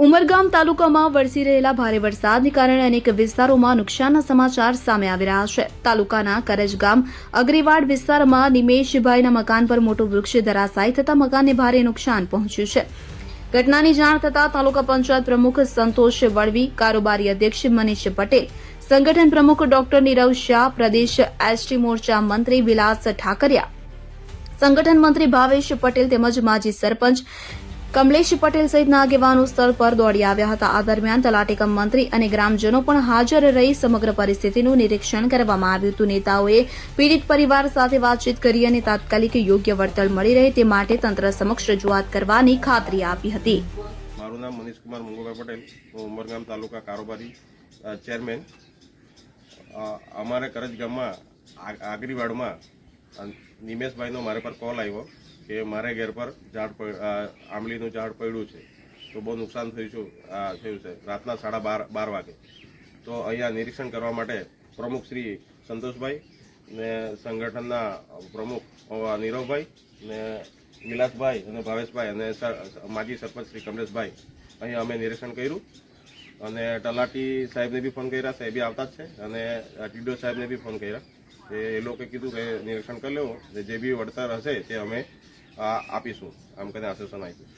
ઉમરગામ તાલુકામાં વરસી રહેલા ભારે વરસાદને કારણે અનેક વિસ્તારોમાં નુકસાનના સમાચાર સામે આવી રહ્યા છે। તાલુકાના કરજગામ અગ્રીવાડ વિસ્તારમાં નિમેશભાઈના મકાન પર મોટું વૃક્ષ ધરાશાયી થતા મકાનને ભારે નુકસાન પહોંચ્યું છે। ઘટનાની જાણ થતાં તાલુકા પંચાયત પ્રમુખ સંતોષ વળવી, કારોબારી અધ્યક્ષ મનીષ પટેલ, સંગઠન પ્રમુખ ડોક્ટર નીરવ શાહ, પ્રદેશ એસટી મોરચા મંત્રી વિલાસ ઠાકરિયા, સંગઠન મંત્રી ભાવેશ પટેલ તેમજ માજી સરપંચ કમલેશ પટેલ સહિતના આગેવાનો સ્થળ પર દોડી આવ્યા હતા। આ દરમિયાન તલાટી કમ મંત્રી અને ગ્રામજનો પણ હાજર રહી સમગ્ર પરિસ્થિતિનું નિરીક્ષણ કરવામાં આવ્યું હતું। નેતાઓએ પીડિત પરિવાર સાથે વાતચીત કરી અને તાત્કાલિક યોગ્ય વળતર મળી રહે તે માટે તંત્ર સમક્ષ રજૂઆત કરવાની ખાતરી આપી હતી। મારું નામ મનીષ કુમાર મંગુભાઈ પટેલ, હું ઉમરગામ તાલુકા કારોબારી ચેરમેન। અમારે કરજ ગામમાં આગરીવાડમાં નિમેશભાઈનો મારે પર કોલ આવ્યો કે મારે ઘેર પર આંબલીનું ઝાડ પડ્યું છે, તો બહુ નુકસાન થયું છે રાતના 12:30 વાગે। તો અહીંયા નિરીક્ષણ કરવા માટે પ્રમુખ શ્રી સંતોષભાઈ ને સંગઠનના પ્રમુખ નીરવભાઈ ને વિલાસભાઈ અને ભાવેશભાઈ અને માજી સરપંચ શ્રી કમલેશભાઈ અહીંયા અમે નિરીક્ષણ કર્યું અને તલાટી સાહેબને બી ફોન કર્યા, સાહેબે આવતા જ છે, અને ટીડીઓ સાહેબને બી ફોન કર્યા। એ લોકોએ કીધું કે નિરીક્ષણ કરી લેવું, જે બી વળતર હશે તે અમે આપીશું, આમ કરીને આશ્વાસન આપ્યું।